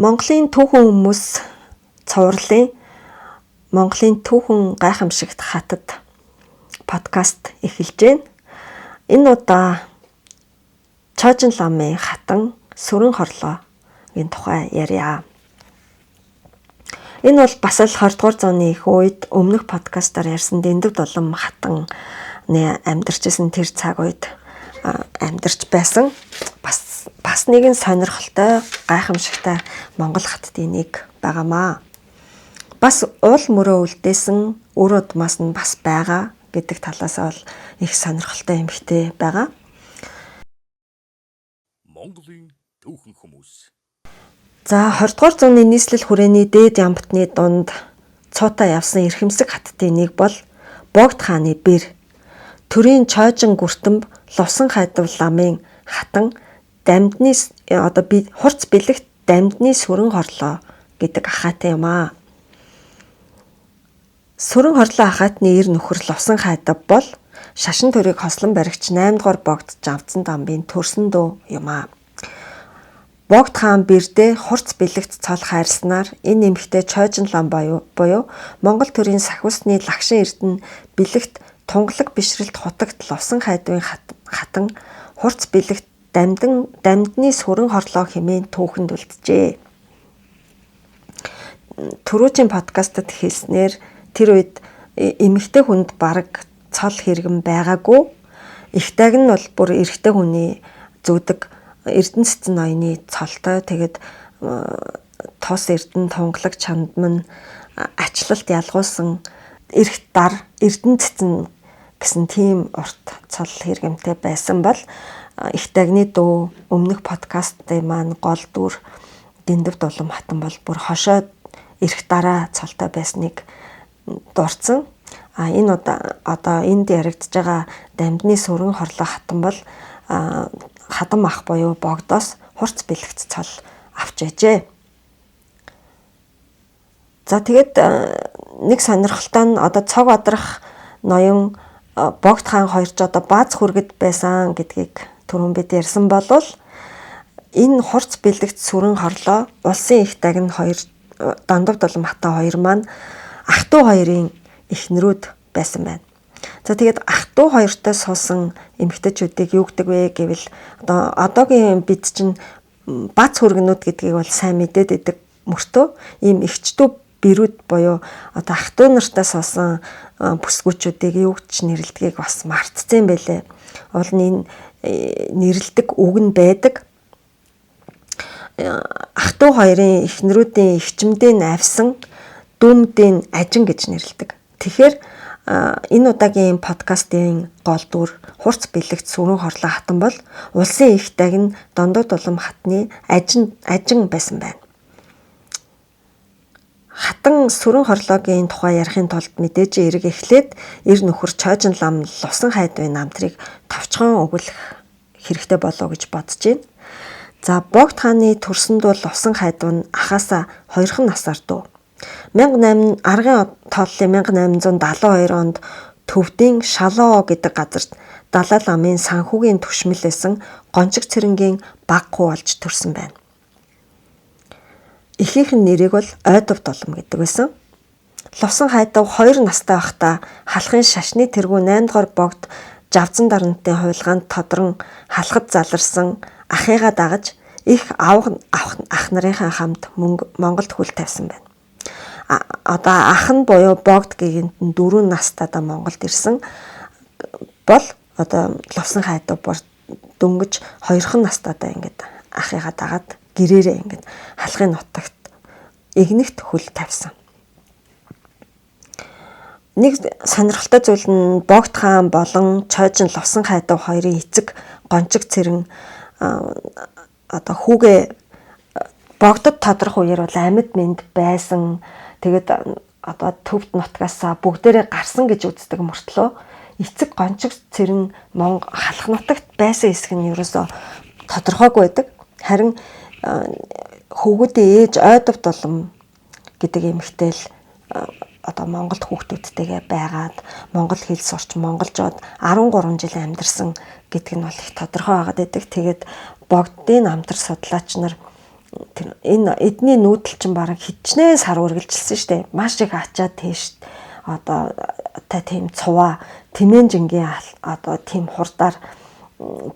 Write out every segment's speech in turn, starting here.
Монголын түүхэн хүмүүс цувралын Монголын түүхэн гайхамшигт хатад подкаст эхэлж байна. Энэ удаа Чожин ламын хатан сүрэн хорлоогийн тухай ярья. Энэ бол бас л 20 дугаар зууны их үед өмнөх подкастаар ярьсан Дэндв Дулам хатан амьдарчсэн тэр цаг үед амьдарч байсан. Бас нэгэн сонирхолтой гайхамшигтай Монгол хаттын нэг байгаамаа. Бас уул мөрөө үлдээсэн үр удмаас нь бас байгаа гэдэг талаас бол их сонирхолтой эмхтэй байгаа. Монголын түүхэн хүмүүс. За 20 дугаар зууны нийслэл хүрээний дээд ямбтны дунд цуутаа явсан эрхэмсэг хаттын нэг бол Богд хааны бэр. Төрийн Чожин гүртэмб Лувсан хайдав ламын хатан дамдны хурц бэлэгт дамдны сүрэн хорлоо гэдэг ахаатай юм аа. Сүрэн хорлоо ахаатны эр нөхөр Лувсан хайдав бол шашин төрийг хослон баригч 8 дугаар Богд Жавцсан дамбын төрсөн дөө юм аа. Богд хаан бэрдээ хурц бэлэгт цол хайрласнаар энэ эмэгтэй Чожин лам буюу Монгол төрийн сахиусны лагшин эрдэнэ бэлэгт тунгалаг бишрэлт хутагт Лувсан хайдвын хатан хурц бэлэгт дамдны сүрэн хорлоо хэмээн түүхэнд үлджээ. Түрүүчийн подкастт хэлснээр тэр үед эмэгтэй хүнд бараг цол хэрэгэн байгаагүй. Ихтэйг нь бол бүр эрэгтэй хүний зүүдэг эрдэнэ цэцэн ноёны цолтой тэгээд тос эрдэнэ тунгалаг чандман ачлалт ялгуулсан эрх дар эрдэнэ цэцэн гэсэн тийм урт цол хэрэгэмтэй байсан бол ихтэйгний дөө өмнөх подкастын маань гол дүр Дэндв Дулам хатан бол бүр хошоо эрх дараа цолтой байсныг дурдсан. Энэ одоо энд яригдж байгаа дамдны сүрэн хорлоо хатан бол хадам ах буюу Богдоос хурц бэлэгт цол авч яжээ. За тэгээд нэг сонирхолтой нь одоо цог одрах ноён Богд хаан хоёрч одоо бааз хүргэд байсан гэдгийг түрүүн бид ярьсан болвол энэ хурц бэлэгт сүрэн хорлоо улсын их дагн хоёр Дэндв Дулам хатан хоёр маань ах トゥ хоёрын эхнэрүүд байсан байна. За тэгээд ах トゥ хоёртой суусан эмэгтэйчүүдийг юу гэдэг вэ гэвэл одоо одоогийн бид чинь бац хүргэнүүд гэдгийг бол сайн мэдээд идэг мөртөө ийм эгчдүү бэрүүд буюу одоо ах トゥ нартай суусан бүсгүүчүүдийг юу гэж нэрлэдгийг бас мартцсан байлээ. Уул нь нэрлдэг үг нь байдаг. Ах トゥ хоёрын эхнэрүүдийн эгчмдийн авсан дүмдийн ажин гэж нэрлэдэг. Тэгэхээр энэ удаагийн подкастын гол дүр хурц бэлэгт сүрэн хорлоо хатан бол улсын их дагн Дэндв Дулам хатны ажин байсан байна. Хатан сүрэн хорлоогийн тухай ярихын тулд мэдээж эрг эхлээд эр нөхөр Чожин лам Лувсан хайдвын намтрыг товчхон өгүүлэх хэрэгтэй болов гэж бодож байна. За Богд хааны төрсөнд бол Лувсан хайдв нь ахаасаа 2хан насаар дөө. 18 аргын тооллын 1872 онд Төвдийн Шалоо гэдэг газарт Далай ламын санхүүгийн түшмэлээсэн гончиг цэрэнгийн баг хуу болж төрсэн байна. Эхийнх нь нэрийг бол Ойдов Дулам гэдэг байсан. Лувсан хайдав 2 настай байхдаа халахын шашны тэргүү 8 дугаар Богд Жавцсан дарнатын хуйлгаанд тодрон халахад заларсан ахыгаа дагаж их ах нарынхаа хамт Монголд хөл тавьсан байна. Одоо ах нь буюу Богд гэгэнт нь 4 настайдаа Монголд ирсэн бол одоо Лувсан хайдав дөнгөж 2хан настайдаа ингээд ахыгаа дагаад гэрээрээ ингээд халахын нутагт игнэгт хөл тавьсан. Нэг сонирхолтой зүйл нь Богд хаан болон Чожин Лувсан хайдав хоёрын эцэг гончиг цэрэн одоо хүүгээ Богдод тодрох үеэр бол амьд мэнд байсан. Тэгээд одоо төвд нутгаасаа бүгдээрээ гарсан гэж үздэг мөртлөө эцэг гончиг цэрэн халах нутагт байсан хэсэг нь ерөөсөө тодорхойгүй байдаг. Харин хөвгүүдийн ээж Ойдов Дулам гэдэг эмэгтэй л одоо Монголд хүүхдүүдтэйгээ байгаад монгол хэл сурч монголжоод 13 жил амьдарсан гэдг нь бол их тодорхой байгаад байдаг. Тэгээд Богдын намтар судлаач нар тэр энэ эдний нүүдэл чинь бараг хичнээн сар үргэлжилсэн штэ. Маш их ачаад тийш одоо та тийм цуваа тэмээн жингийн одоо тийм хурдаар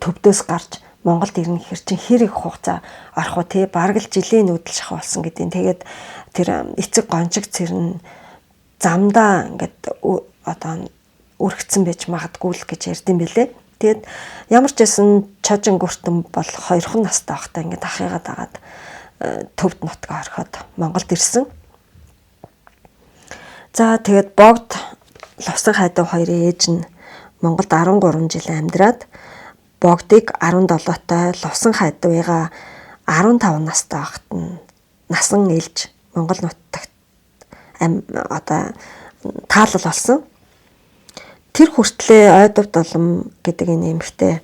төвдөөс гарч Монголд ирнэ гэхэр чинь хэр их хугацаа орох уу тий бараг л жилийн нүүдэл шах болсон гэдэг. Тэгээд тэр эцэг гончиг цэрн замдаа ингээд одоо үргэцсэн байж магадгүй л гэж ярьдсан бэлээ. Тэгээд ямар ч байсан чожин гүртэн бол 2хан настай байхдаа ингээд ахыгаа дагаад төвд нутгаа орхиод Монголд ирсэн. За тэгээд богд Лувсан хайдуу хоёрын ээж нь Монголд 13 жил амьдраад богдыг 17-той Лувсан хайдуугаа 15 настай байхад нь насан илж Монгол нутагт одоо таалал болсон. Тэр хүртлээ Ойдов Долом гэдэг энэ эмэгтэй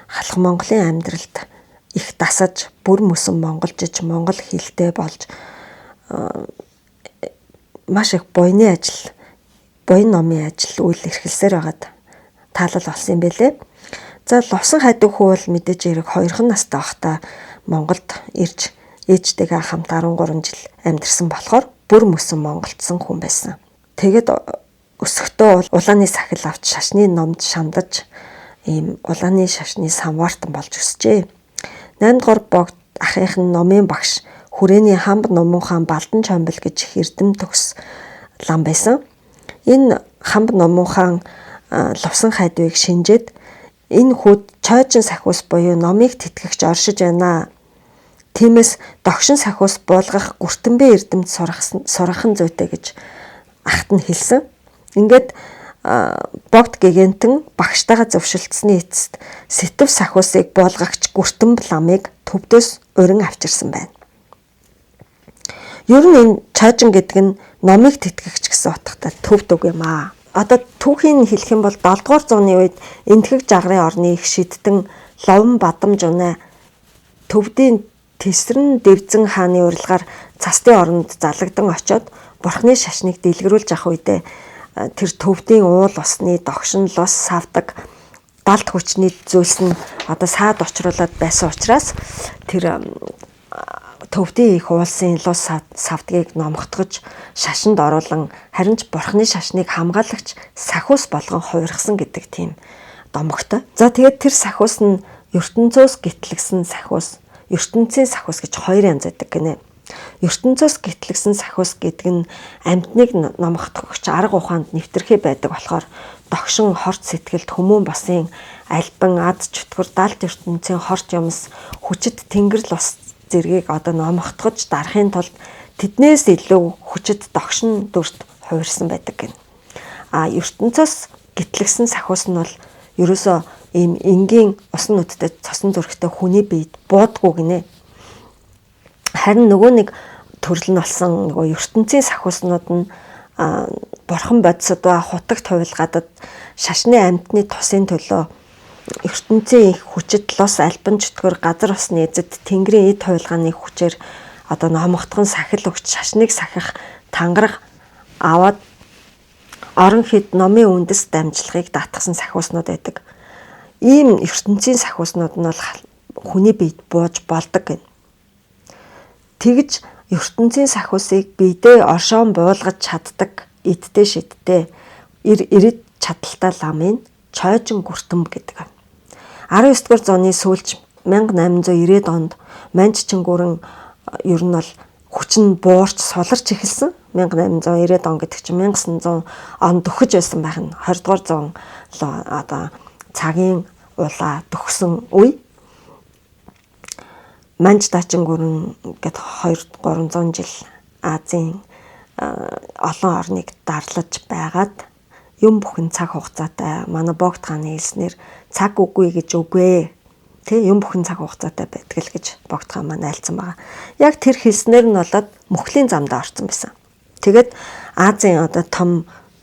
халах Монголын амьдралд их дасаж бүр мөсөн монголжиж монгол хэлтэй болж маш их буйны номын ажил үйл эрхэлсээр байгаад таалал болсон юм байлээ. За Лувсан хайдуу хүү бол мэдээж хэрэг 2хан настай байхдаа Монголд ирж ээжтэйгээ хамт 13 жил амьдарсан болохоор бүр мөсөн монголцсон хүн байсан. Тэгээд өсөхдөө улааны сахил авч шашны номд шандаж ийм улааны шашны самвартан болж өсчээ. 8 дугаар богд ахынх нь номын багш хүрээний хамб номон хаан Балдан Чомбол гэж эрдэм төгс лам байсан. Энэ хамб номон хаан Лувсан хайдууг шинжээд энэ хүүд чойжин сахиус буюу номыг тэтгэгч оршиж байна. Тиймээс догшин сахиус буулгах гүртэнбэ эрдэмт сургахан зүйтэй гэж ахт нь хэлсэн. Ингээд богд гэгэнтэн багштайгаа зөвшөлдсөний эцэст сэтв сахиусыг буулгагч гүртэн ламыг төвдөөс урин авчирсан байна. Ер нь энэ чойжин гэдэг нь номыг тэтгэгч гэсэн утгатай төвд үг юм аа. Одоо түүхийн хэлэх юм бол 7 дугаар зууны үед энтхэг жагрын орны их шидтэн Ловон Бадамж унаа төвдийн Тэсрэн Дэвзэн хааны урилгаар цастын оронд залагдан очоод бурхны шашныг дэлгэрүүлж авах үедээ тэр төвдийн уул усны догшин лус савдаг далд хүчний зүйлс нь одоо саад очруулаад байсан учраас тэр төвдийн их уулсын лус савдгийг номготгож шашинд оруулан харин ч бурхны шашныг хамгаалагч сахиус болгон хувиргасан гэдэг тийм домогтой. За тэгээд тэр сахиус нь ертөнцөөс гитлэгсэн сахиус, ертөнцийн сахиус гэж 2 янз байдаг гинэ. ертөнцөөс гитлэгсэн сахиус гэдэг нь амьтныг номготгогч арга ухаанд нэвтэрхий байдаг болохоор догшин хорт сэтгэлд хүмүүн босын альбан ад чөтгөр далд ертөнцийн хорт юмс хүчит тэнгэрл ус зэргийг одоо номготгож дарахын тулд тэднээс илүү хүчит догшин дүрт хувирсан байдаг гэнэ. ертөнцөөс гитлэгсэн сахиус нь бол ерөөсөө ийм энгийн усан нүдтэй цосон зүрхтэй хүний биед буудгүй гинэ. Харин нөгөө нэг төрөл нь болсон нөгөө ертөнцийн сахиуснууд нь бурхан бодисод ба хутагт хувилгаадад шашны амьтны тусын төлөө ертөнцийн их хүчит лос альбан чөтгөр газар усны эзэд тэнгэрийн эд хувилгааны хүчээр одоо номготгон сахил өгч шашныг сахих тангараг аваад орон хэд номын үндэс дамжлагыг даатгсан сахиуснууд байдаг. Ийм ертөнцийн сахиуснууд нь бол хүний биед бууж болдог гэнэ. Тэгж ертөнцийн сахиусыг биедээ оршоон буулгаж чаддаг идтэй шидтэй ирээд чадaltaй ламын чойжин гүртэмб гэдэг. 19-р зууны сүүлч 1890-ад онд Манччингүрэн ер нь бол хүчин буурч суларч эхэлсэн. 1890-ад он гэдэг чинь 1900 он дөхөж байсан байх нь 20-р зуун одоо цагийн улаа дөхсөн үе. Манч Даачингүрэн гээд 200-300 жил Азийн олон орныг дарлаж байгаад юм бүхэн цаг хугацаатай манай богд хааны хэлснээр цаг үгүй гэж үгүй тий юм бүхэн цаг хугацаатай байдаг л гэж богд хаан маань айлцсан байгаа. Яг тэр хэлснээр нь болоод мөхлийн замдаа орсон байсан. Тэгээд Азийн одоо том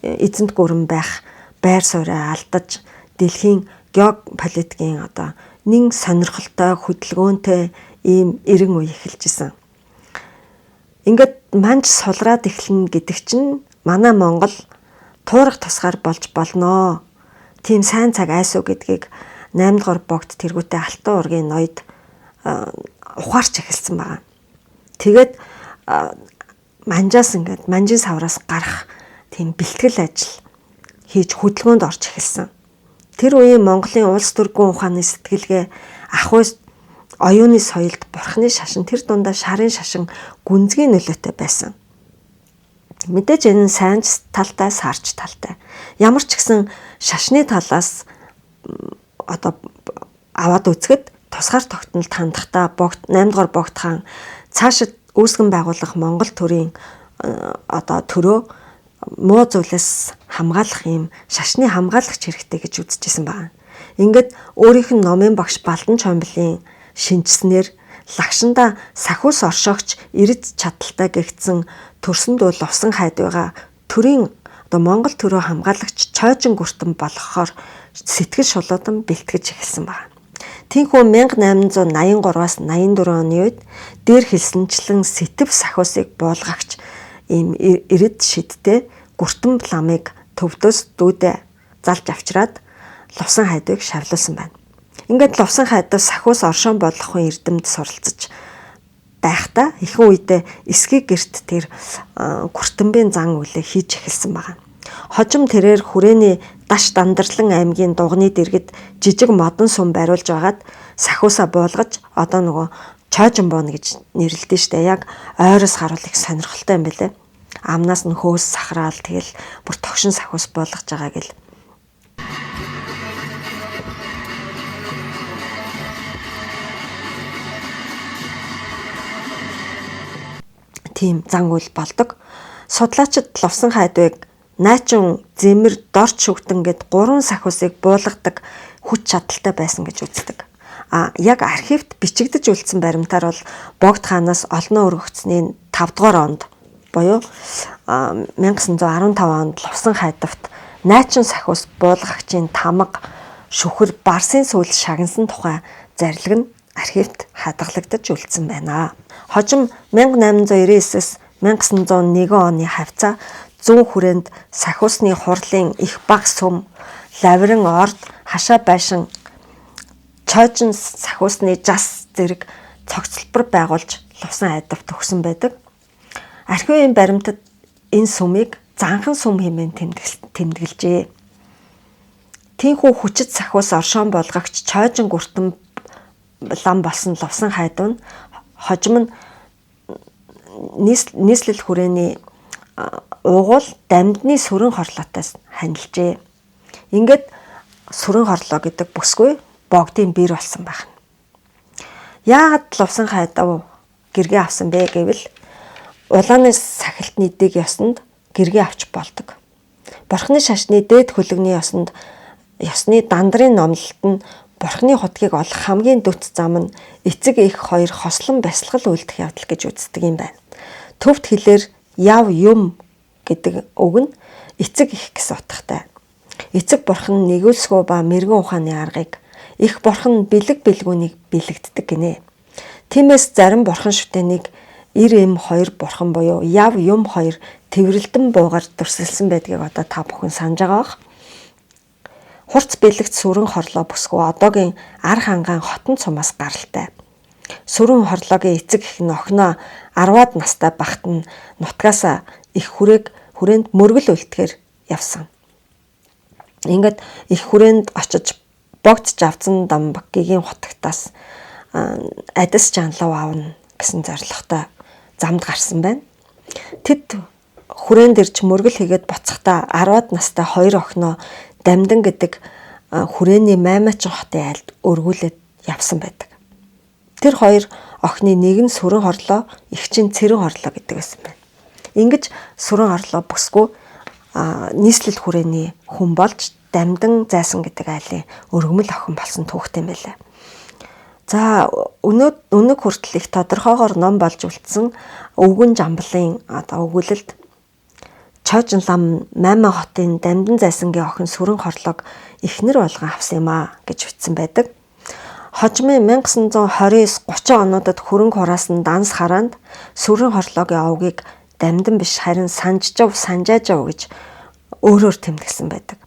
эзэнт гүрэн байх байр сууриа алдаж дэлхийн геополитикийн одоо нэг сонирхолтой хөдөлгөөнтэй ийм эрен үе эхэлжсэн. Ингээд манч сулраад эхлэнэ гэдэг чинь манай Монгол туурах тусгаар болж болноо. Тийм сайн цаг айсуу гэдгийг 8 дугаар богд тэргүүтээ Алтан ургийн ноёд ухаарч эхэлсэн байгаа. Тэгээд манжаас ингээд манжийн савраас гарах тийм бэлтгэл ажил хийж хөдөлгөөнд орж эхэлсэн. Тэр үеийн Монголын улс төрийн ухааны сэтгэлгээ ахуй оюуны соёлд бурхны шашин, тэр дундаа шарын шашин гүнзгий нөлөөтэй байсан. Мэдээж энэ сайн талтай, саарч талтай. Ямар ч гэсэн шашны талаас аваад үзэхэд тусгаар тогтнолд хандахдаа 8 дугаар Богд хаан цаашид үүсгэн байгуулах Монгол төрийн төрөө муу зүйлээс хамгаалах юм шашны хамгаалагч хэрэгтэй гэж үзэжсэн байна. Ингээд өөрийнх нь номын багш Балдан Чомблийн шинжснээр лагшинда сахиус оршогч эрд чадaltaй гэгдсэн төрсөнд бол усан хайдвайга төрийн Монгол төрөө хамгаалагч Чойжин Гүртэн болгохоор сэтгэл шулуудан бэлтгэж эхэлсэн байна. Тинхүү 1883-аас 84 оны үед дээр хэлсэнчлэн сэтв сахиусыг буулгагч ийм эрд шидтэй Гүртэн ламыг төвдөөс дүүдэ залж авчираад лувсан хайдвыг шавлуулсан байна. Ингээд лувсан хайдав сахиус оршон болгох эрдэмд суралцж байхдаа ихэнх үедээ эсгийг гэрт тэр Гүртэнбийн зан үйлээ хийж эхэлсэн байна. Хожим тэрээр хүрээний Даш Дандарлан аймгийн Дугны дэргэд жижиг модон сум бариулж байгаад сахиусаа буулгаж одоо нөгөө Чойжин бууна гэж нэрлэдэг штэ. Яг ойроос харуул их сонирхолтой юм байлээ. Амнаас нь хөөс сахраал тэгэл бүр тогшин сахиус буулгаж байгаа гэл. Тийм зан үйл болдог. Судлаачид лувсан хайдвыг найчин зэмэр дорч шүгтэн гэд 3 сахиусыг буулгадаг хүч чадалтай байсан гэж үздэг. Яг архивт бичигдэж үлдсэн баримтаар бол Богд хаанаас олноо өргөгцсөний 5 дугаар онд буюу 1915 онд лувсан хайдавт найчин сахиус буулгагчийн тамга шүхэр барсын сүүл шагнасан тухай зарлиг нь архивт хадгалагдаж үлдсэн байна. Хожим 1899-с 1901 оны хавцаа зүүн хүрээнд сахиусны хурлын их баг сүм, лавиран орд, хашаа байшин, Чойжин сахиусны жас зэрэг цогцлбор байгуулж лувсан хайдавт өгсөн байдаг. Архивын баримтад энэ сүмийг занхан сүм хэмээн тэмдэглэжээ. Тинхүү хүчит сахиус оршон болгогч Чойжин Гүртэн лам болсон лувсан хайдав нь хожим нь нийслэл хүрээний угуул дамдны сүрэн хорлоотоос ханилжээ. Ингээд сүрэн хорлоо гэдэг бүсгүй Богдын бэр болсон байна. Яагаад лувсан хайдав гэргээ авсан бэ гэвэл улааны сахилтны дэг ёсонд гэргээ авч болдог. Бурхны шашны дээд хөлөгний ёсонд ёсны дандрын номлолт нь Бурхны хутгийг олох хамгийн дөт зам нь эцэг их хоёр хослон бясалгал үлдэх явдал гэж үздэг юм байна. Төвд хэлээр яв юм гэдэг үг нь эцэг их гэсэн утгатай. Эцэг бурхан нэгүүлсгүй ба мэрэгэн ухааны аргыг, их бурхан бэлэг бэлгүүнийг бэлэгддэг гинэ. Тиймээс зарим бурхан шүтэнийг ир эм хоёр бурхан буюу яв юм хоёр тэврэлдэн буугаар дүрсэлсэн байдгийг одоо та бүхэн санаж байгаа бох. Хурц бэлэгт сүрэн хорлоо бүсгүй одоогийн ар хангаан хотон цумаас гаралтай. Сүрэн хорлоогийн эцэг их нь охиноо 10-аад настай багт нь нутгаасаа их хүрээнд мөргөл үлдэхээр явсан. Ингээд их хүрээнд очиж Богд Жавзан Дамбагийн хутагтаас адис жанлав аавна гэсэн зорилготой замд гарсан байна. Тэд хүрээнд ирж мөргөл хийгээд буцахдаа 10-аад настай хоёр охиноо Дамдан гэдэг хүрээний Маймаачин хотын айлд өргүүлээд явсан байдаг. Тэр хоёр охины нэг нь сүрэн хорлоо, их чинь цэрэн хорлоо гэдэг байсан байна. Ингэж сүрэн хорлоо бүсгүй нийслэл хүрээний хүн болж Дамдан зайсан гэдэг айлын өргөмөл охин болсон түүхтэй юм байлаа. За өнөг хүртэл их тодорхойгоор ном болж үлдсэн өвгөн жамблын өгүүлэлд Чойжин лам Маймаа хотын Дамдан зайсангийн охин сүрэн хорлоог эхнэр болгон авсан юм а гэж бичсэн байдаг. Хожмын 1929-30 онуудад хөрөнгө хураасан данс хараанд сүрэн хорлоогийн овгийг Дамдан биш харин санжав гэж өөрөөр тэмдэглэсэн байдаг.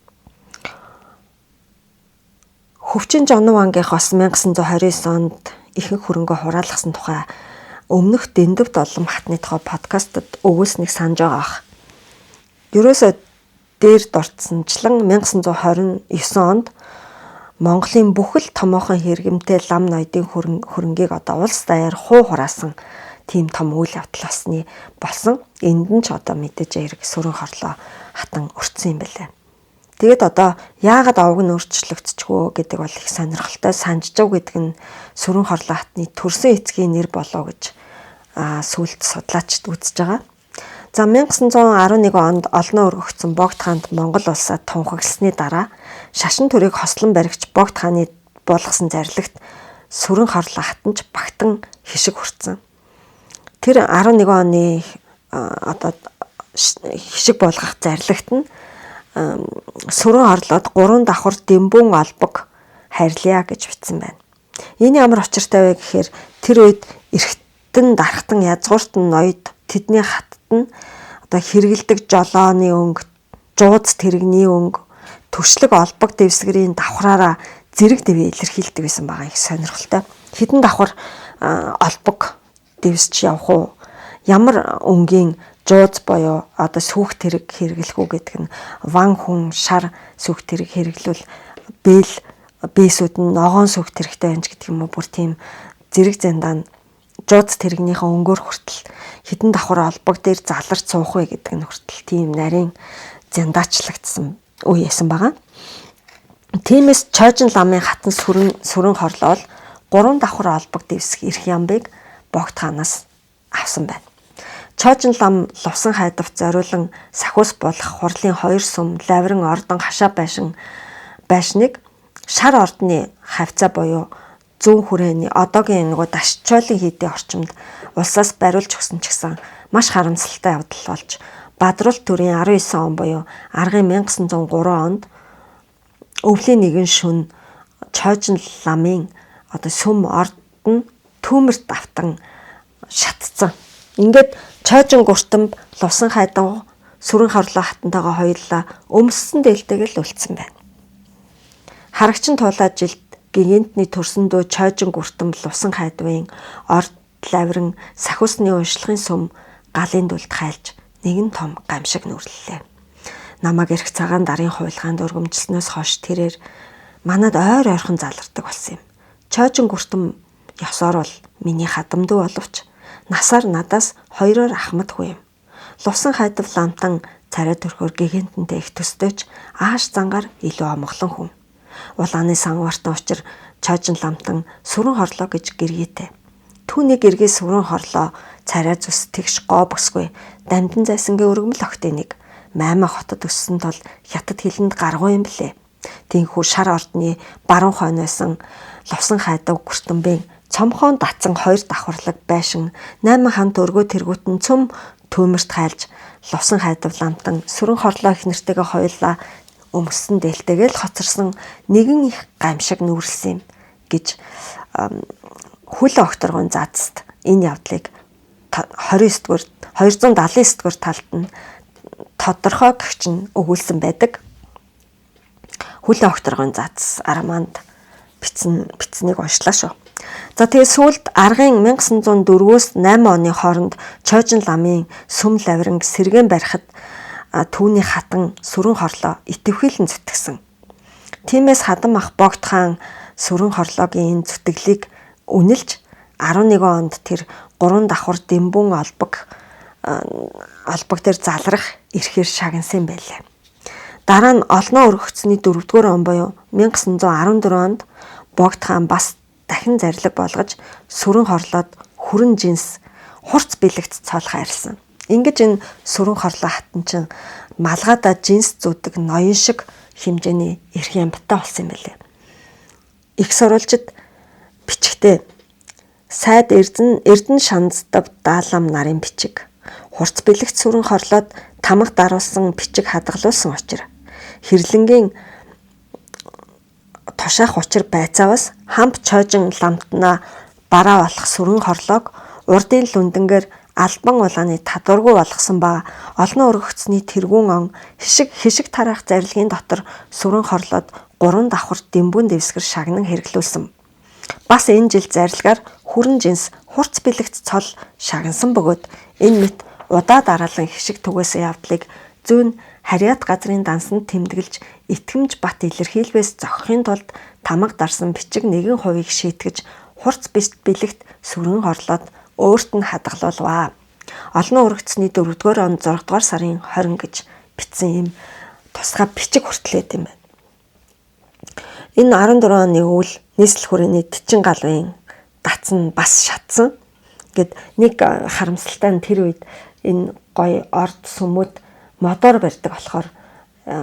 Хөвчин Жонов ангийнхоос 1929 онд ихэнх хөрөнгө хураалгасан тухай өмнөх дэндв доллом хатны тухай подкастад өгүүлснийг санаж байгаа ах. Ерөөсөө дээр дурдсанчлан 1929 онд Монголын бүхэл томоохон хэрэгэмтэй лам ноёдын хөрөнгийг одоо улс даяар хуу хураасан тийм том үйл явдал болсон. Энд нь ч одоо мэдээж хэрэг сүрэн хорлоо хатан өртсөн юм байлаа. Тэгээд одоо яагаад овг нь өөрчлөгдчихвөө гэдэг бол их сонирхолтой. Санжжав гэдэг нь сүрэн хорлоо хатны төрсөн эцгийн нэр болов гэж сүүлд судлаачид үзэж байгаа. За 1911 онд олноо өргөгдсөн Богд хаанд Монгол улсад тунхагласны дараа шашин төрийг хослон баригч Богд хааны болгосон зарлагт сүрэн хорлоо хатанч багтан хишиг хүртсэн. Тэр 11 оны одоо хишиг болгох зарлагт нь сүрэн хорлоод 3 давхар Дэмбүүн олбог хайрлая гэж бичсэн байна. Энэ ямар учиртай вэ гэхээр тэр үед эргэтэн дархтан язгууртан ноёд тэдний хатад нь одоо хэрэгэлдэг жолооны өнгө, жууз тэрэгний өнгө, төшлөг олбог дэвсгэрийн давхраараа зэрэг дэвээ илэрхийлдэг байсан байгаа их сонирхолтой. Хэдэн давхар олбог дэвсч явах уу? Ямар өнгийн жууз боёо одоо сүх тэрэг хэрэглэх үү гэдэг нь ван хүн шар сүх тэрэг хэрэглүүл бээсүүд нь ногоон сүх тэрэгтэй байна гэдэг юм уу? Бүр тийм зэрэг зэндаа жууз тэрэгнийхээ өнгөөр хүртэл хідэн давхар олбог дээр заларч суух вэ гэдэг нь хүртэл тийм нарийн зяндаачлагдсан үе ясан байгаа. Тиймээс Чойжин ламын хатан сүрэн хорлол 3 давхар олбог дэвсэх эрх ямбыг Богд хаанаас авсан байна. Чойжин лам лувсан хайдавт зориулан сахиус болох хурлын 2 сум лаврын ордон хашаа байшныг шар ордны хавцаа буюу зүүн хүрээний одоогийн нөгөө дашчойлын хийдийн орчимд улсаас бариулж өгсөн ч гэсэн маш харамсалтай явдал болж Бадрал төрийн 19 он буюу аргын 1903 онд өвлийн нэгэн шөнө Чойжин ламын одоо сүм орд нь түүмэрт давтан шатцсан. Ингээд Чойжин гуртамб лувсан хайдан сүрэн хорлоо хатантайгаа хоёулаа өмссөн дээлтэйгэл үлдсэн байна. Харагчин туулаад жилд гигантны төрсөндөө Чойжин гуртамб лувсан хайдвын орд лаврын сахиусны уншлагын сүм галын дүлд хайлж нэгэн том гамшиг нүрлэлээ. Намаг эрх цагаан дарын хуйлгаанд өргөмжилснөөс хойш тэрээр манад ойр ойрхон залардаг болсон юм. Чойжин гуртамб ёсоор бол миний хадамдуу боловч насаар надаас 2-оор ахмадгүй юм. Лувсан хайдав ламтан царай төрхөөр гигантэнтэй их төстөөч ааш зангаар илүү амгалан хүн. Улааны сангуартан учир Чойжин ламтан сүрэн хорлоо гэж гэргийтэй. Түүний гэргээ сүрэн хорлоо царай зүс тэгш гоо босгүй дамжин зайсангийн өргөмөл охтын нэг Маймаа хотод өссөн тул хятад хилэнд гаргуу юм блэ. Тинхүү шар ордны баруун хойноос лувсан хайдав гуртамбын цомхон датсан 2 давхарлаг байшин 8 хамт өргөө тэргүүтэн цөм түүмэрт хайлж лувсан хайдав ламтан сүрэн хорлоо их нэртэйгээ хоёулаа өмссөн дээлтэйгээл хоцорсон нэгэн их гамшиг нүрэлсэн юм гэж хүл огторгон заацд энэ явдлыг 29-р 279-р талд нь тодорхой гэгч нь өгүүлсэн байдаг. Хүл огторгон заац араманд бичснийг уншлаа шүү. За тэгээ сүүлд аргын 1904-өөс 8 оны хооронд Чойжин ламын сүм лавринг сэргэн барихад түүний хатан сүрэн хорлоо итэвхийлэн зүтгэсэн. Тиймээс хадам ах Богд хаан сүрэн хорлоогийн энэ зүтгэлийг үнэлж 11 онд тэр 3 давхар Дэмбүүн олбог дээр залрах эрхээр шагнасан байлаа. Дараа нь олноо өргөгдсөний 4-р он буюу 1914 онд Богд хаан бас дахин зарлиг болгож сүрэн хорлоод хүрэн жинс хурц бэлэгт цоолох арилсан. Ингэж энэ сүрэн хорлоо хатанчин малгайда жинс зүдэг ноён шиг хэмжээний эрх ямбтай болсон юм байлээ. Их сурвалжид бичгтээ сайд эрдэн шанддав даалам нарын бичиг хурц бэлэгт сүрэн хорлоод тамга даруулсан бичиг хадгалуулсан учраас хэрлэнгийн тушаах учир байцаавас хамт Чойжин ламтнаа бараа болох сүрэн хорлоог урдын лүндэнгээр албан улааны татваргүй болгосон ба олноо өргөгдсөний тэргүүн он хишиг тараах зарилгын дотор сүрэн хорлоод 3 давхар Дэмбүүн дэвсгэр шагнан хэрэглүүлсэн. Бас энэ жил зарилгаар хүрэн жинс Хурц бэлэгт цол шагнасан бөгөөд энэ мэт удаа дараалан хишиг түгээсэн явдлыг зүүн харьяат газрын дансанд тэмдэглэж итгэмж бат илэрхийлвээс зохихын тулд тамга дарсан бичиг 1% шийтгэж хурц бэлэгт сүрэн хорлоод өөрт нь хадгалуулваа. Олон урагдсны 4-р он 6-р сарын 20 гэж бичсэн юм тусгай бичиг хүртлээд юм байна. Энэ 14 оны үйл нийслэл хүрээний Тичин галвын датсан бас шатсан. Гэт нэг харамсалтай нь тэр үед энэ гоё орд сүмүүд мотор барьдаг болохоор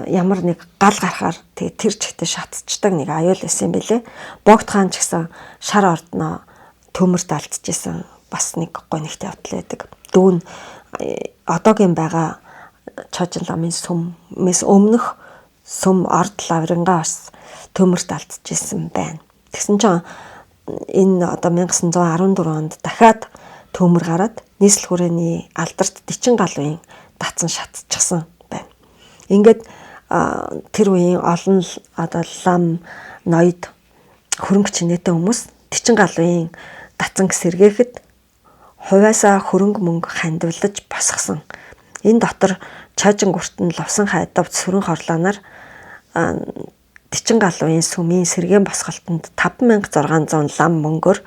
ямар нэг гал гарахаар тэгээ тэр чигтээ шатцдаг нэг аюул байсан юм бэлээ. Богд хаан ч гэсэн шар ордноо төмөрт алдчихсан бас нэг гоё нэгт явдал байдаг. Дүүн одоогийн байгаа Чожин ламын сүмээс өмнөх сүм орд лаврингаа бас төмөрт алдчихсан байна. Тэгсэн чинь энэ одоо 1914 онд дахиад төмөр гараад нийслэл хүрээний алдарт Тичин галвын датсан шатчихсан байна. Ингээд тэр үеийн олон одоо лам ноёд хөрөнгө чинээтэй хүмүүс Тичин галвын датсан сэргээхэд хувьяасаа хөрөнгө мөнгө хандивлаж босгосон. Энэ дотор Чожин гүртэн лувсан хайдавд сүрэн хорлооноор Тичин галвын сүмийн сэргээн босголтод 5600 лам мөнгөөр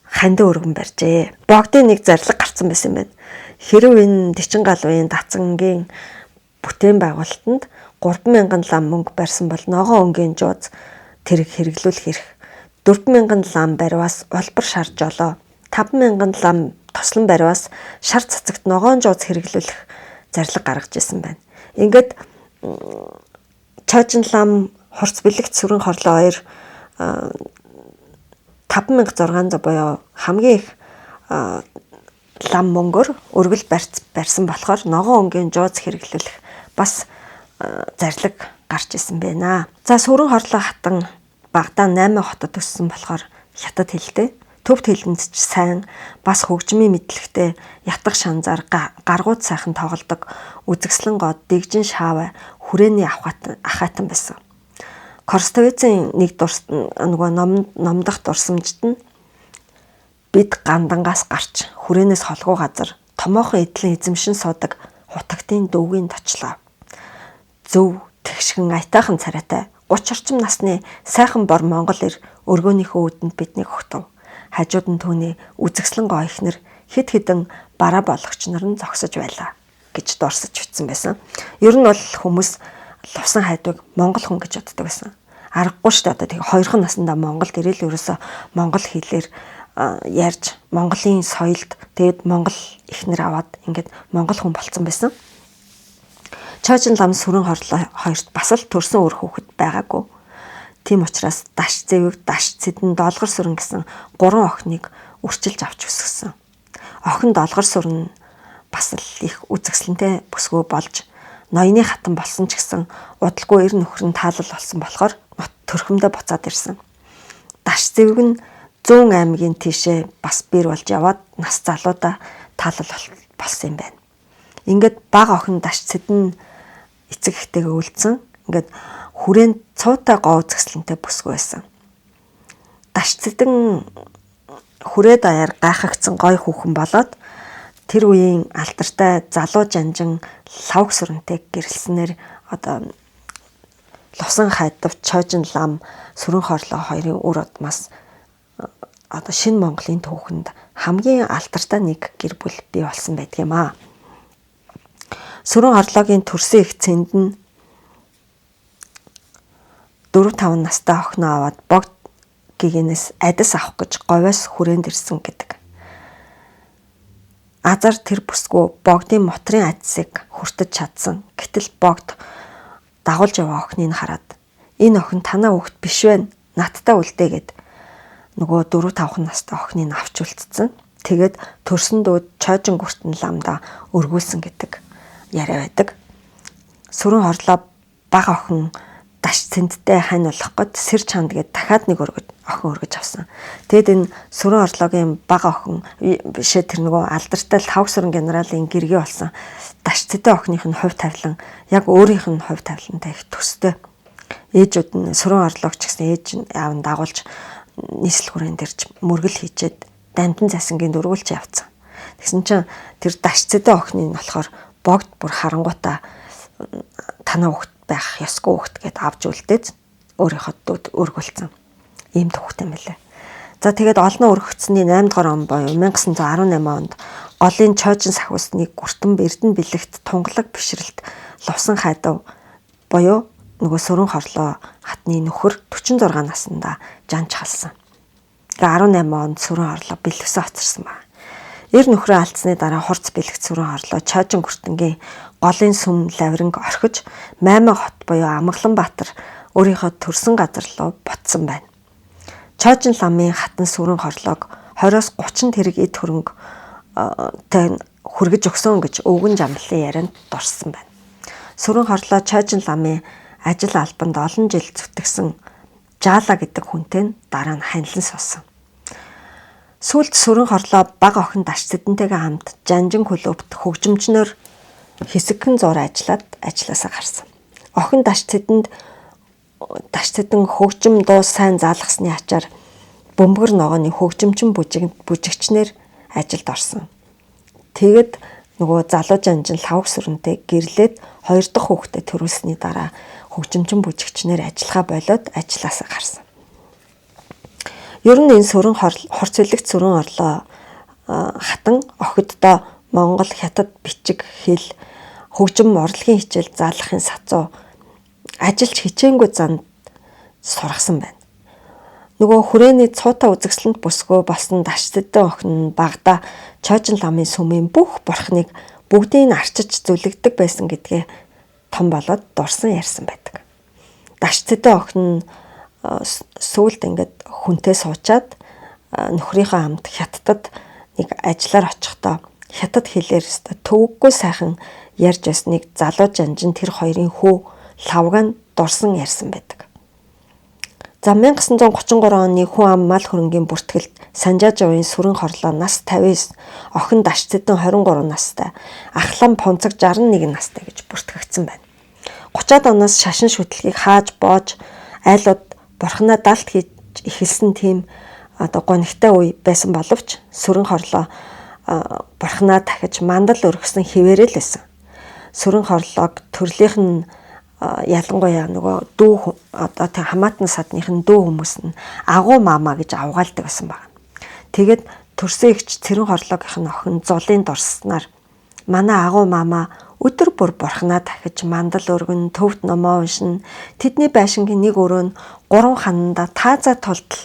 хандив өргөн барьжээ. Богдын нэг зарлаг гарсан байсан байна. Хэрв энэ Тичин галвын датцангийн бүтээн байгуулалтанд 3000 лам мөнгө барьсан бол ногоон өнгийн жууз тэрэг хэрэглүүлэх эрх 4000 лам баривас улбар шар жолоо 5000 лам тослон баривас шар цацагт ногоон жууз хэрэглүүлэх зарлаг гаргаж ирсэн байна. Ингээд Чожин лам хурц бэлэгт сүрэн хорлоо 5600 буюу хамгийн их лам мөнгөөр өргөл барьсан болохоор ногоон өнгийн жууз хэрэглүүлэх бас зарлаг гарч исэн байна. За сүрэн хорлоо хатан Багдаа 8 хотод өссөн болохоор хятад хэлтэй. Төвд хэлэнд ч сайн бас хөгжмийн мэдлэгтэй ятгах шанзаар гаргууд сайхан тоглодог үзэгслэн гоод дэгжин шаавай хүрээний ахайтан байсан. Корстовицын нэг нөгөө номдох дурсамжт нь бид гандангаас гарч хүрээнээс холгоо газар томоохон эдлэн эзэмшин суудаг хутагтын дөвгийн точлоо. Зөв тэгшгэн аятайхан царайтай 30 орчим насны сайхан бор монгол ир өргөөнийхөө үдэнд биднийг өгтөв. Хажууд нь түүний үзэгслэн гоо ихнэр хэд хэдэн бараа болгогч нар нь зогсож байлаа гэж дурсаж бичсэн байсан. Ер нь бол хүмүүс лувсан хайдвыг монгол хүн гэж боддог байсан. Аргагүй шүү дээ. Одоо тийм хоёрхан наснда Монголд ирэл ерөөсө монгол хэлээр ярьж Монголын соёлд тэгээд монгол ихнэр аваад ингээд монгол хүн болцсон байсан. Чожин лам сүрэн хорлоо хоёрт бас л төрсөн өр хүүхэд байгаагүй. Тийм учраас даш зэвэг, даш цэдэн, долгор сүрэн гэсэн 3 охиныг үрчилж авч өсгсөн. Охин долгор сүрэн бас л их үзэгсэлэнтэй бүсгүй болж ноёны хатан болсон ч гэсэн удалгүй эр нөхөр нь таалал болсон болохоор төрхөмдөө буцаад ирсэн. Даш зэвэг нь 100 аймгийн тийшээ бас бэр болж яваад нас залуудаа таалал болсон юм байна. Ингээд баг охин даш цэдэн эцэг ихтэйгээ үлдсэн. Ингээд хүрээнд цуутай гоо үзэсгэлэнтэй бүсгүй байсан. Даш цэдэн хүрээ даяар гайхагдсан гой хүүхэн болоод тэр үеийн алдартай залуу жанжин лавг сүрэнтэй гэрэлснээр одоо лувсан хайдав Чожин лам сүрэн хорлоо хоёрын үр удмаас одоо шинэ Монголын түүхэнд хамгийн алдартай нэг гэр бүл бий болсон байдаг юм аа. Сүрэн хорлоогийн төрсөн их цэнд нь 4-5 настай охиноо аваад богд гэгэнээс адис авах гэж говьоос хүрээнд ирсэн гэдэг. Азар тэр бүсгүй богдын мотрын адисыг хүртэж чадсан. Гэтэл богд дагуулж яваа охиныг хараад энэ охин танаа хүүхэд биш вэ? Надтай үлдээгээд нөгөө 4-5 настай охиныг авч үлдсэн. Тэгээд төрсөн дүүд Чожин гүртэн ламда өргүүлсэн гэдэг яриа байдаг. Сүрэн хорлоо баг охин даш цэндтэй хань болох гээд сэр чанд гээд дахиад нэг охин өргөж авсан. Тэгэд энэ сүрэн хорлоогийн баг охин бишээ тэр нөгөө алдартай лавг сүрэн генералын гэргээ болсон даш цэдтэй охиных нь хувь тавилан яг өөрийнх нь хувь тавилантай их төстэй. Ээжүүд нь сүрэн хорлоогч гэсэн ээж аав нь дагуулж нийслэл хүрээнд ирж мөргөл хийчээд Дандан засангийн дөрвөлж явцсан. Тэгсэн чинь тэр дашцэдэ охины нь болохоор богд бүр харангуйтаа танаа хөхт байх ёсгүй хөхт гэд авч үлдээд өөрийнхөө дүүд өргүүлсэн. Ийм төвхт юм лээ. За тэгээд олноо өргөгдсөний 8 дугаар он буюу 1918 онд голын чойжин сахиусны гүртэн Эрдэнэ бэлэгт тунгалаг бишрэлт лувсан хайдав буюу нөгөө Сүрэн хорлоо хатны нөхөр 46 наснда жанч халсан. 18 онд Сүрэн хорлоо бэлгэсэн хоцорсон байна. Эр нөхрөө алдсны дараа хурц бэлэгт Сүрэн хорлоо чойжин гүртэнгийн голын сүм лавринг орхиж Маймаг хот буюу Амгаланбаатар өөрийнхөө төрсөн газар руу буцсан байна. Чойжин ламын хатан Сүрэн хорлоог 20-30 тэрэг эд хөрөнгө хүргэж өгсөн гэж өвгөн жамлалын ярианд дурсан байна. Сүрэн хорлоо чойжин ламын ажил албанд олон жил зүтгэсэн Жаала гэдэг хүнтэй дараа нь ханилан суусан. Сүүлд Сүрэн хорлоо баг охин дашцэдэнтэйгээ хамт Жанжин клубт хөгжимчнөр хэсэгхэн зур ажиллаад ажилласаа гарсан. Охин дашцэдэнд хөгжим дуу сайн заалгасны ачаар бөмбөр ногооны хөгжимчин бүжигчнэр ажилд орсон. Тэгэд нөгөө залуу Жанжин лавг сүрэнтэй гэрлээд 2 дахь хүүхдэд төрүүлсний дараа хөгжимчин бүжигчнэр ажиллахаа болоод ажилласаа гарсан. Ер нь энэ Сүрэн хорц үлэгт Сүрэн хорлоо хатан охиддоо Монгол хятад бичиг хэл хөгжим урлагийн хичээл заалгахын сацуу ажилч хичээнгүй занд сургасан байна. Нөгөө хүрээний цуута үзэгсэлэнт бүсгөө болсон дашцэдэн охин нь багада чойжин ламын сүмийн бүх бурхныг бүгдийг нь арчиж зүлэгдэг байсан гэдгээ том болоод дурсан ярьсан байдаг. Дашцэдэн охин нь сүүлд ингээд хүнтэй суучаад нөхрийнхөө хамт хятадд нэг ажиллаар очихдоо хятад хэлээр төвөггүй сайхан ярьж байсныг залуу Жанжин тэр хоёрын хүү лавган дурсан ярьсан байдаг. За 1933 оны хүн ам мал хөрөнгийн бүртгэлд Санжаажавын Сүрэн хорлоо нас 59, охин дашцэдэн 23 настай, ахлан Пунцаг 61 настай гэж бүртгэгдсэн байна. 30-аад оноос шашин шүтлгийг хааж боож айлууд бурхнаа далд хийж эхэлсэн тийм гонигтай үе байсан боловч Сүрэн хорлоо бурхнаа дахиж мандал өргөсөн хിവэрэл байсан. Сүрэн хорлоог төрлийнх нь ялангуяа нөгөө дүү хамаатан садныхын дүү хүмүүс нь агуу мама гэж авгаалдаг байсан байна. Тэгээд төрсөн ихч Сүрэн хорлоогийнх нь охин зулын дурснаар манай агуу мама өдөр бүр бурхнаа дахиж мандал өргөн төвд номоо уншин тэдний байшингийн нэг өрөө нь 3 хананда тааза тултал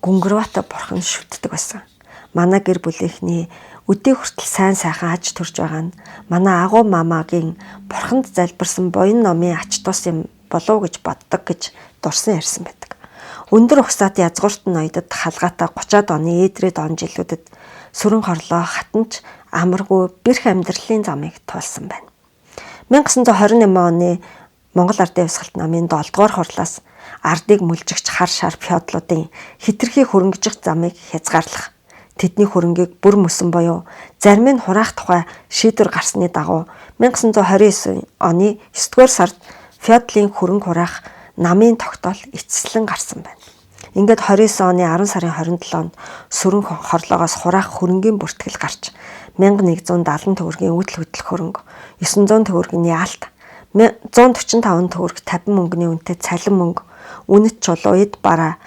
гүнгэрвата бурхан шүтдэг байсан. Манай гэр бүлийнхний өдөө хүртэл сайн сайхан аж төрж байгаа нь манай агуу мамагийн бурханд залбирсан буян номын ач тус юм болов гэж боддог гэж дурсан ярьсан байдаг. Өндөр ухсаат язгуурт ноёдод халгаатай 30-аад оны ээдрээд он жилүүдэд Сүрэн хорлоо хатанч амаргүй бэрх амьдралын замыг туулсан байна. 1928 оны Монгол Ардын Хувьсгалт намын 7 дугаар хурлаас ардыг мүлжигч хар шар феодлуудын хитрхи хөрөнгөжих замыг хязгаарлах, тэдний хөрөнгийг бүр мөсөн буюу зарим нь хураах тухай шийдвэр гарсны дагуу 1929 оны 9 дугаар сард феодлын хөрөнгө хураах намын тогтоол эцэслэн гарсан байна. Ингээд 29 оны 10 сарын 27-нд Сүрэн хорлоогоос хураах хөрөнгийн бүртгэл гарч 1170 төгрөгийн үйл хөдлөх хөрөнгө, 900 төгрөгийн яалт, 145 төгрөг 50 мөнгөний үнэтэй цалин мөнгө, үнэт чулуу эд бараа,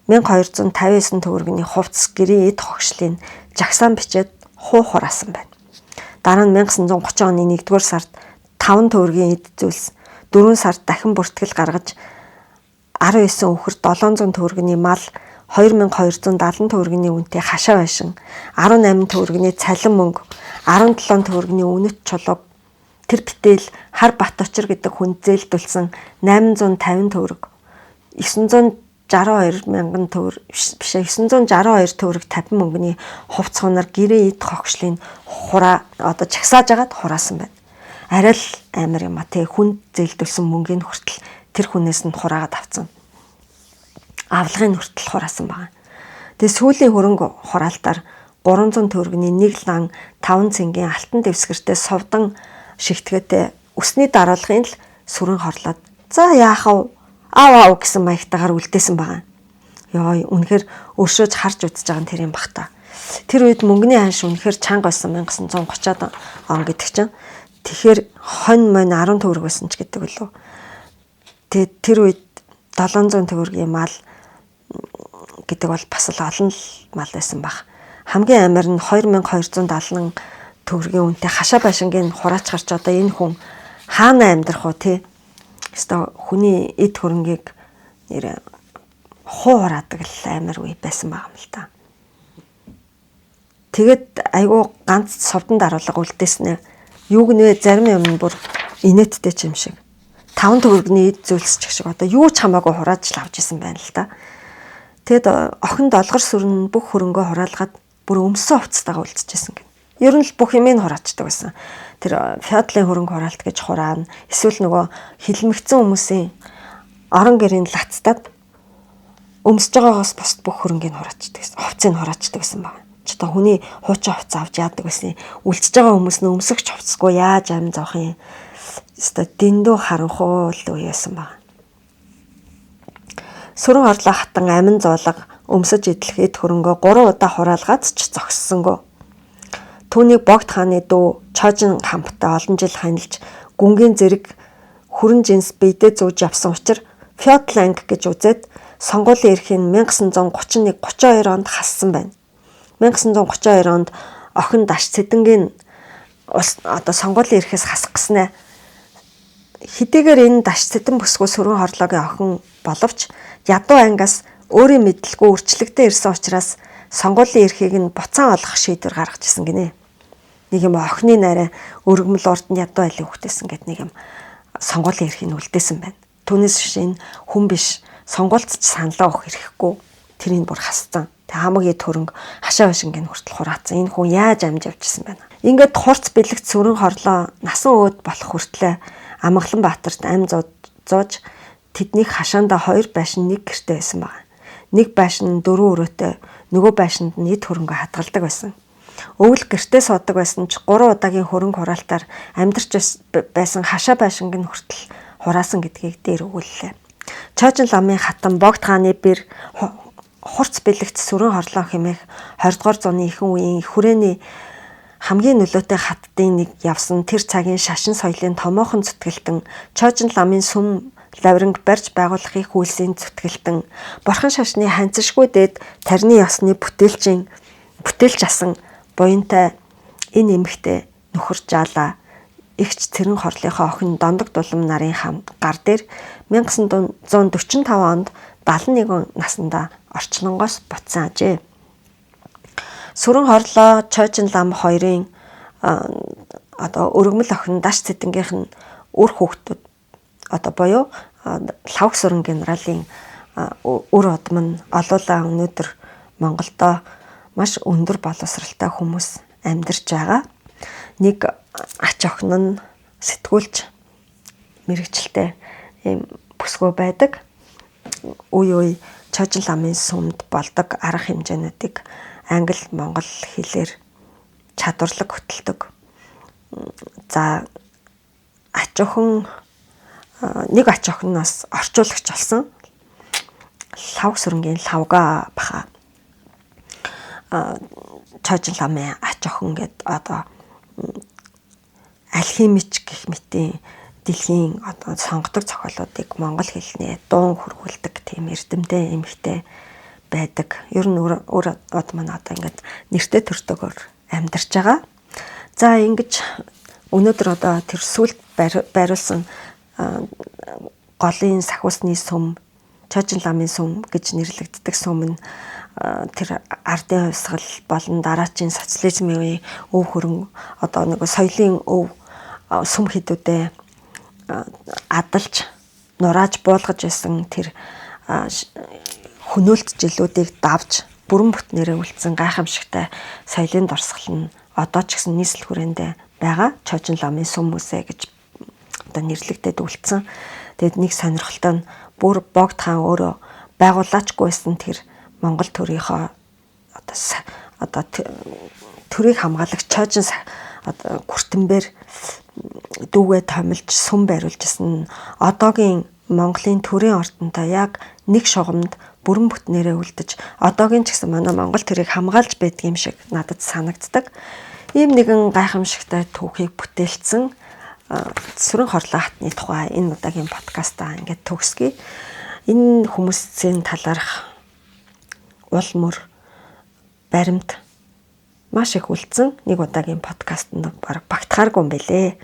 1259 төгрөгийн хувцас гэрийн эд хогшлын жагсаан бичээд хуу хураасан байна. Дараа нь 1930 оны 1-р сард 5 төгрөгийн эд зүйлс, 4 сард дахин бүртгэл гаргаж 19 үхэр 700 төгрөгийн мал, 2270 төгрөгийн үнэтэй хашаа байшин, 18 төгрөгийн цалин мөнгө, 17 төгрөгийн үнэт чулууг, тэр битэл хар бат очир гэдэг хүнд зээлдүүлсэн 850 төгрөг, 962 мянган төгрөг биш 962 төгрөг 50 мөнгөний хувц хунаар гэрээ эд хогшлын чагсааж агаад хураасан байна. Арай л амар юм а те, хүнд зээлдүүлсэн мөнгөний хүртэл тэр хүнээс нь хураагаад авсан. Авлагын хүртэл хураасан байна. Тэгээ сүүлийн хөрөнгө хураалтаар 300 төгрөгийн 1 лан 5 цэнгийн алтан дэвсгэртэй совдан шигтгэдэг өсний дараалгын л Сүрэн хорлоод за яах вэ? Аав гэсэн маягтайгаар үлдээсэн байгаа. Йой, үнэхээр өршөөж харж үзэж байгаа нь тэр юм бах та. Тэр үед мөнгөний ханш үнэхээр чанга байсан 1930-аад он гэдэг чинь. Тэгэхээр хонь мань 10 төгрөг байсан ч гэдэг үлээ. Тэгээд тэр үед 700 төгрөгийн мал гэдэг бол бас л олон мал байсан баг. Хамгийн амар нь 2270 төгрөгийн үнэтэй хашаа байшингийн хураач гарч одоо энэ хүн хаана амьдрах вэ те? Хэвээ хүний эд хөрөнгийг нэр хуураадаг л амар үе байсан байгаа юм л та. Тэгэд айгүй ганц совдон даруулга үлдээснэ. Юу гэнэ зарим юм бүр инээдтэй ч юм шиг. 5 төгрөгийн эд зүйлсч шиг одоо юу ч хамаагүй хурааж л авч исэн байна л та. Тэгэд охин долгор сүрэн бүх хөрөнгөө хураалгаад бүр өмсөн хувцастайгаа үлдчихсэн гэнэ. Ер нь л бүх юмыг хураачдаг байсан. Тэр феодлын хөрөнгө хураалт гэж хураана. Эсвэл нөгөө хилмигцэн хүмүүсийн орон гэрийн лацтаад өмсөж байгаагаас бусд бүх хөрөнгийг хураачдаг гэсэн. Хувцсыг хураачдаг гэсэн байна. Ч одоо хүний хуучин хувцас авч яадаг гэсэн. Үлдчихэж байгаа хүмүүс нь өмсөгч хувцсгүй яаж амин зовх юм. Өстой дэндүү харанхуул үеэсэн байна. Сүрэн хорлоо хатан амин зоолго өмсөж идэх эд хөрөнгөө 3 удаа хураалгаад ч зогссонгүй. Түүнийг Богд хааны дүү Чожин хамттай олон жил ханилж гүнгийн зэрэг хүрэн жинс биедээ зүүж явсан учраас феодал анги гэж үзээд сонгуулийн эрхийг 1931-32 онд хассан байна. 1932 онд охин Даш Цэдэнгийн одоо сонгуулийн эрхээс хасах гэснээр хэдийгээр энэ Даш Цэдэн бүсгүй сүрэн хорлоогийн охин боловч ядуу ангиас өөрийн мэдлгүй өрчлөгтэй ирсэн учраас сонгуулийн эрхийг нь буцаан олгох шийдвэр гаргаж ирсэн гинэ. Нэг юм охины найраа өргөмөл урд нь ядуу айлын хөвтэйсэн гэд нэг юм сонгуулийн эрхийг үлдээсэн байна. Түүнээс шин хүн биш сонгуульд ч саналаа өгөх хэрэггүй тэрийг бүр хасцсан. Тэг хамгийн төрөнг хашаа байшингийн хүртэл хураацсан. Энэ хүн яаж амж явжсэн байна. Ингээд хурц бэлэгт сүрэн хорлоо насан өөд болох хүртлээр Амгалан Баатарт ам зууж тэднийг хашаанда 2 байшин нэг гэртээ байсан байна. Нэг байшин 4 өрөөтэй, нөгөө байшинд нь эд хөрөнгө хадгалдаг байсан. Өвөл гэртээ суудаг байсан ч 3 удаагийн хөрөнгө хураалтаар амьдарч байсан хашаа байшингийн хүртэл хураасан гэдгийг дээр өгүүллээ. Чожин ламын хатан Богд хааны бэр хурц бэлэгт сүрэн хорлоо хэмээх 20 дугаар зууны ихэнх үеийн их хүрээний хамгийн нөлөөтэй хаттын нэг явсан тэр цагийн шашин соёлын томоохон зүтгэлтэн Чожин ламын сүм лавринг барьж байгуулахыг хүлсийн зүтгэлтэн борхон шашны ханцшгүй дээд тарны ёсны бүтээлч асан буянтай энэ эмэгтэй нөхөр жаалаа эгч цэрэн хорлынхоо охин Дондог дулам нарын гар дээр 1945 онд 71 наснда орчлонгоос буцсан ажээ. Сүрэн хорлоо Чожин лам хоёрын одоо өргөмөл охин Даш Цэдэнгийнх нь үр хүүхдүүд одоо буюу Лавг сүрэн генералын үр удам нь олуулаа өнөөдөр Монголдо маш өндөр боловсралтай хүмүүс амьдарч байгаа. Нэг ач охин нь сэтгүүлч мэрэгчлээ ийм бүсгүй байдаг. Үе Чожин ламын сүмд болдог арга хэмжээнүүдийг англи, монгол хэлээр чадварлаг хөтэлдэг. За нэг ач охин нас орчуулагч болсон. Лавг сүрэнгийн лавга баха. Чожин ламын ач охин гэд одоо алхимич гэх мэтийн дэлхийн одоо сонгодог зохиолуудыг монгол хэлний дуун хөрвүүлдэг тийм эрдэмтэй эмэгтэй байдаг. Ер нь өөр маань одоо ингээд нэртэй төртөгөөр амьдарч байгаа. За ингэж өнөөдөр одоо тэр сүлд байруулсан голын сахиусны сүм Чожин ламын сүм гэж нэрлэгддэг сүм нь тэр ардын хувьсгал болон дараачийн социализмын үеийн өв хөрөн одоо нэг соёлын өв сүм хідүүдээ адалж нурааж буулгаж байсан тэр хөнөөлт жилүүдийг давж бүрэн бүтнээрээ үлдсэн гайхамшигтай соёлын дурсгал нь одоо ч гэсэн нийслэл хүрээндээ байгаа Чожин ламын сүм үсэ гэж одоо нэрлэгдээд үлдсэн. Тэгэд нэг сонирхолтой нь бүр Богд хаан өөрөө байгуулаачгүйсэн тэр Монгол төрийнхөө одоо төрийг хамгаалагч Чожин одоо хүртэнбэр дүүгээ томилж сүм бариулж исэн одоогийн Монголын төрийн ордонтой яг нэг шугамд бүрэн бүтнээрээ үлдэж одоогийн ч гэсэн манай Монгол тэрийг хамгаалж байдаг юм шиг надад санагддаг. Ийм нэгэн гайхамшигтай түүхийг бүтээлсэн Сүрэн хорлоо хатны тухай энэ удаагийн подкастаа ингээд төгсгий. Энэ хүмүүсийн талаарх уул мөр баримт маш их үлдсэн нэг удаагийн подкаст нь баг багтахааргүй юм бэлээ.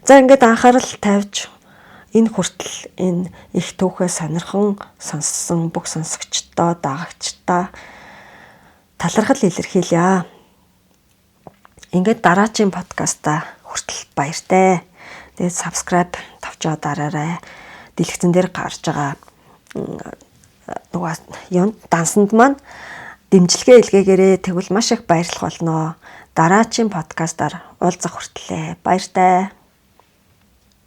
За ингээд анхаарал тавьж энэ хүртэл энэ их түүхээ сонирхон сонссон бүх сонсогчдоо дагагчдаа талархал илэрхийлье. Ингээд дараачийн подкастаа хүртэл баяртай. Тэгээд subscribe тавчаа дараарай. Дэлгэцэн дээр гарч байгаа юунд дансанд маань дэмжлэгээ илгээгээрэй. Тэгвэл маш их баярлах болно. Дараачийн подкастаар уулзах хүртлээ баяртай.